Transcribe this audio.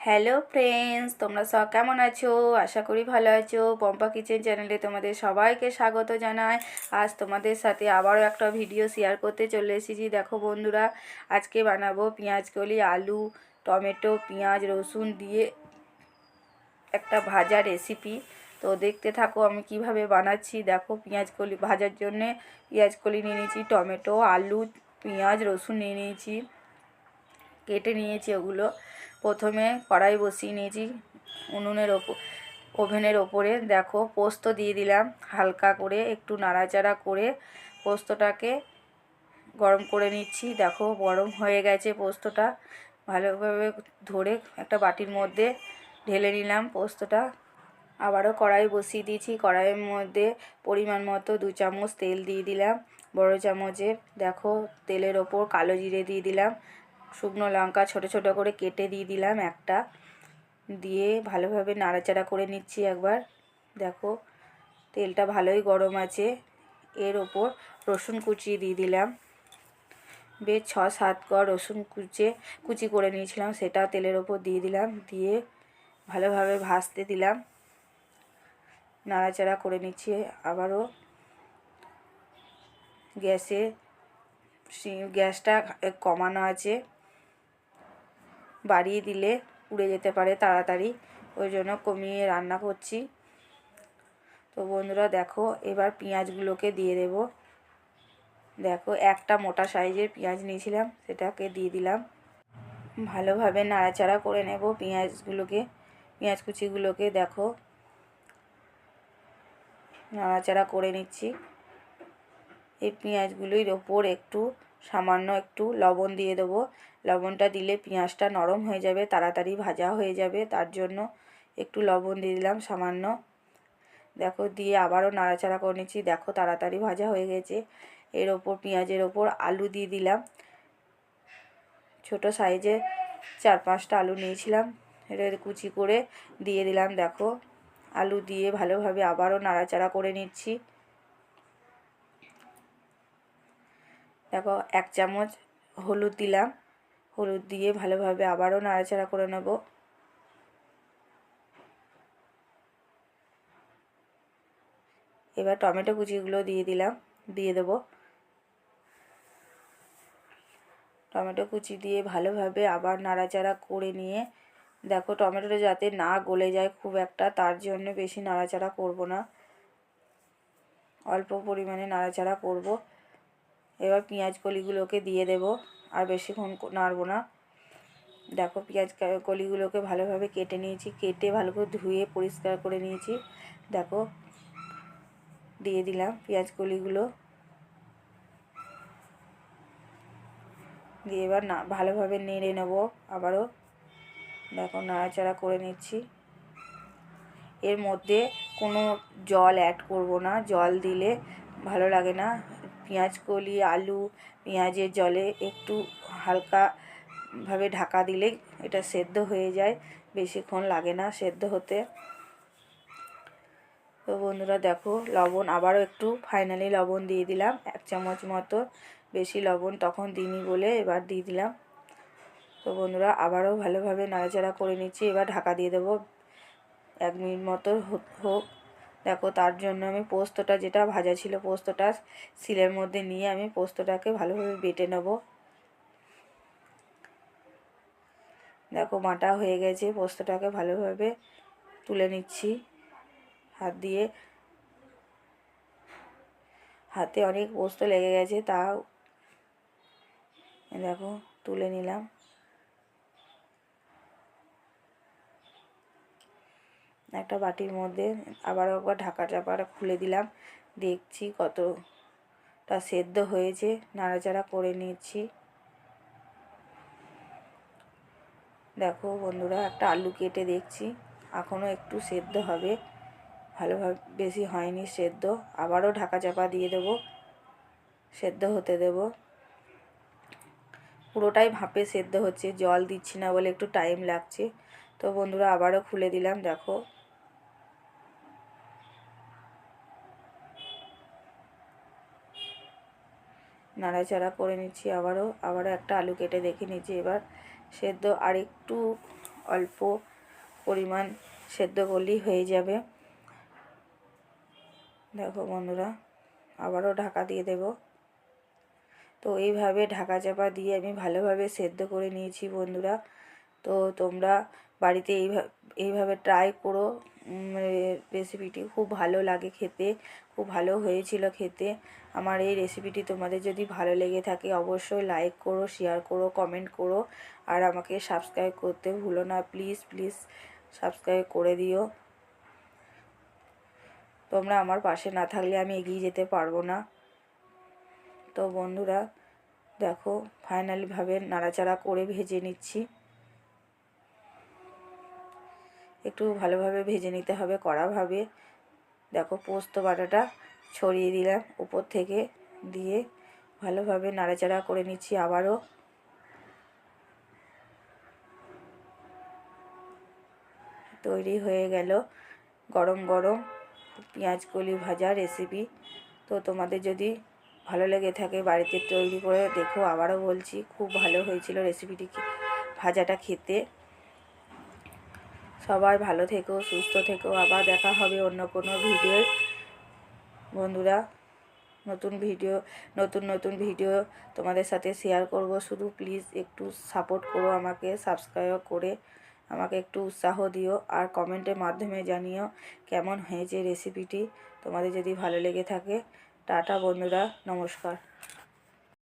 Hello friends, তোমরা সব কেমন আছো? আশা করি ভালো আছো। পম্পা কিচেন চ্যানেলে তোমাদের সবাইকে স্বাগত জানাই। আজ তোমাদের সাথে আবারও একটা ভিডিও শেয়ার করতে চলে এসেছি। দেখো বন্ধুরা, আজকে বানাবো পেঁয়াজ কলি, আলু, টমেটো, পেঁয়াজ, রসুন দিয়ে একটা ভাজা রেসিপি। তো দেখতে থাকো আমি কিভাবে বানাচ্ছি। দেখো, পেঁয়াজ কলি ভাজার জন্যে পেঁয়াজ কলি নিয়ে নিয়েছি, টমেটো, আলু, পেঁয়াজ, রসুন নিয়ে নিয়েছি, কেটে নিয়েছি ওগুলো। প্রথমে কড়াই বসিয়ে নিয়েছি ওভেনের ওপরে। দেখো, পোস্ত দিয়ে দিলাম, হালকা করে একটু নাড়াচাড়া করে পোস্তটাকে গরম করে নিচ্ছি। দেখো, গরম হয়ে গেছে পোস্তটা, ভালোভাবে ধরে একটা বাটির মধ্যে ঢেলে নিলাম পোস্তটা। আবারও কড়াই বসিয়ে দিয়েছি, কড়াইয়ের মধ্যে পরিমাণ মতো 2 চামচ তেল দিয়ে দিলাম, বড় চামচের। দেখো, তেলের ওপর কালো জিরে দিয়ে দিলাম, শুকনো লঙ্কা ছোট ছোট করে কেটে দিয়ে দিলাম একটা, দিয়ে ভালোভাবে নাড়াচাড়া করে নিচ্ছি একবার। দেখো, তেলটা ভালোই গরম আছে। এর ওপর রসুন কুচি দিয়ে দিলাম, বেশ 6-7 কোয়া রসুন কুচি করে নিয়েছিলাম, সেটা তেলের ওপর দিয়ে দিলাম, দিয়ে ভালোভাবে ভাজতে দিলাম, নাড়াচাড়া করে নিচ্ছি। আবারও গ্যাসটা কমানো আছে, বাড়িয়ে দিলে পুড়ে যেতে পারে তাড়াতাড়ি, ওই জন্য কমিয়ে রান্না করছি। তো বন্ধুরা দেখো, এবার পেঁয়াজগুলোকে দিয়ে দেব। দেখো, একটা মোটা সাইজের পেঁয়াজ নিয়েছিলাম, সেটাকে দিয়ে দিলাম। ভালোভাবে নাড়াচাড়া করে নেব পেঁয়াজ কুচিগুলোকে। দেখো, নাড়াচাড়া করে নিচ্ছি। এই পেঁয়াজগুলির ওপর সামান্য একটু লবণ দিয়ে দেবো। লবণটা দিলে পেঁয়াজটা নরম হয়ে যাবে, তাড়াতাড়ি ভাজা হয়ে যাবে, তার জন্য একটু লবণ দিয়ে দিলাম সামান্য। দেখো, দিয়ে আবারও নাড়াচাড়া করে নিচ্ছি। দেখো, তাড়াতাড়ি ভাজা হয়ে গেছে। এর ওপর পেঁয়াজের ওপর আলু দিয়ে দিলাম, ছোট সাইজে 4-5টা আলু নিয়েছিলাম, এটা কুচি করে দিয়ে দিলাম। দেখো, আলু দিয়ে ভালোভাবে আবারও নাড়াচাড়া করে নিচ্ছি। দেখো, 1 চামচ হলুদ দিলাম, হলুদ দিয়ে ভালোভাবে আবারও নাড়াচাড়া করে নেব। এবার টমেটো কুচিগুলো দিয়ে দেবো। টমেটো কুচি দিয়ে ভালোভাবে আবার নাড়াচাড়া করে নিয়ে, দেখো, টমেটোটা যাতে না গলে যায় খুব একটা, তার জন্য বেশি নাড়াচাড়া করব না, অল্প পরিমাণে নাড়াচাড়া করব। এবার পেঁয়াজ কলিগুলোকে দিয়ে দেব, আর বেশিক্ষণ নাড়ব না। দেখো, পেঁয়াজ কলিগুলোকে ভালোভাবে কেটে নিয়েছি, কেটে ভালো করে ধুয়ে পরিষ্কার করে নিয়েছি। দেখো, দিয়ে দিলাম পেঁয়াজ কলিগুলো, দিয়ে এবার ভালোভাবে নেড়ে নেব আবারও। দেখো, নাড়াচাড়া করে নিচ্ছি। এর মধ্যে কোনো জল অ্যাড করব না, জল দিলে ভালো লাগে না। পেঁয়াজ কলি, আলু, পেঁয়াজের জলে একটু হালকাভাবে ঢাকা দিলে এটা সেদ্ধ হয়ে যায়, বেশিক্ষণ লাগে না সেদ্ধ হতে। তো বন্ধুরা দেখো, লবণ আবারও একটু ফাইনালি লবণ দিয়ে দিলাম, 1 চামচ মতো, বেশি লবণ তখন দিইনি বলে এবার দিয়ে দিলাম। তো বন্ধুরা আবারও ভালোভাবে নাড়াচাড়া করে নিচ্ছি। এবার ঢাকা দিয়ে দেবো, 1 মিনিট মতো হোক। দেখো, তার জন্য আমি পোস্তটা, যেটা ভাজা ছিল পোস্তটা, শিলের মধ্যে নিয়ে আমি পোস্তটাকে ভালোভাবে বেটে নেব। দেখো, বাটা হয়ে গেছে, পোস্তটাকে ভালোভাবে তুলে নিচ্ছি হাত দিয়ে। হাতে অনেক পোস্ত লেগে গেছে, তাও দেখো তুলে নিলাম। একটা বাটির মধ্যে আবার একবার ঢাকা চাপাটা খুলে দিলাম, দেখছি কতটা সেদ্ধ হয়েছে, নাড়াচাড়া করে নিচ্ছি। দেখো বন্ধুরা, একটা আলু কেটে দেখছি, এখনও একটু সেদ্ধ হবে, ভালোভাবে বেশি হয়নি সেদ্ধ। আবারও ঢাকা চাপা দিয়ে দেবো, সেদ্ধ হতে দেব। পুরোটাই ভাপে সেদ্ধ হচ্ছে, জল দিচ্ছি না বলে একটু টাইম লাগছে। তো বন্ধুরা আবারও খুলে দিলাম। দেখো, নাড়াচাড়া করে নিচ্ছি। আবারও একটা আলু কেটে দেখে নিচ্ছি, এবার সেদ্ধ আর একটু অল্প পরিমাণ সেদ্ধ করলেই হয়ে যাবে। দেখো বন্ধুরা, আবারও ঢাকা দিয়ে দেব। তো এইভাবে ঢাকা চাপা দিয়ে আমি ভালোভাবে সেদ্ধ করে নিয়েছি বন্ধুরা। তো তোমরা বাড়িতে এইভাবে ট্রাই করো। রেসিপিটি খুব ভালো লাগে খেতে, খুব ভালো হয়েছিল খেতে। আমার এই রেসিপিটি তোমাদের যদি ভালো লেগে থাকে অবশ্যই লাইক করো, শেয়ার করো, কমেন্ট করো, আর আমাকে সাবস্ক্রাইব করতে ভুলো না। প্লিজ প্লিজ সাবস্ক্রাইব করে দিও। তোমরা আমার পাশে না থাকলে আমি এগিয়ে যেতে পারবো না। তো বন্ধুরা দেখো, ফাইনালিভাবে নাড়াচাড়া করে ভেজে নিচ্ছি। একটু ভালোভাবে ভেজে নিতে হবে, কড়াভাবে। দেখো পোস্ত বাটাটা ছড়িয়ে দিলাম উপর থেকে, দিয়ে ভালোভাবে নাড়াচাড়া করে নিচ্ছি আবারও। তৈরি হয়ে গেল গরম গরম পেঁয়াজ কলি ভাজা রেসিপি। তো তোমাদের যদি ভালো লেগে থাকে বাড়িতে তৈরি করে দেখো। আবারও বলছি, খুব ভালো হয়েছিল রেসিপিটি, ভাজাটা খেতে। সবাই ভালো থেকো, সুস্থ থেকো। আবার দেখা হবে অন্য কোনো ভিডিও বন্ধুরা। নতুন নতুন ভিডিও তোমাদের সাথে শেয়ার করব। শুধু প্লিজ একটু সাপোর্ট করো আমাকে, সাবস্ক্রাইব করে আমাকে একটু উৎসাহ দিও, আর কমেন্টের মাধ্যমে জানিও কেমন হয়েছে রেসিপিটি। তোমাদের যদি ভালো লেগে থাকে। টাটা বন্ধুরা, নমস্কার।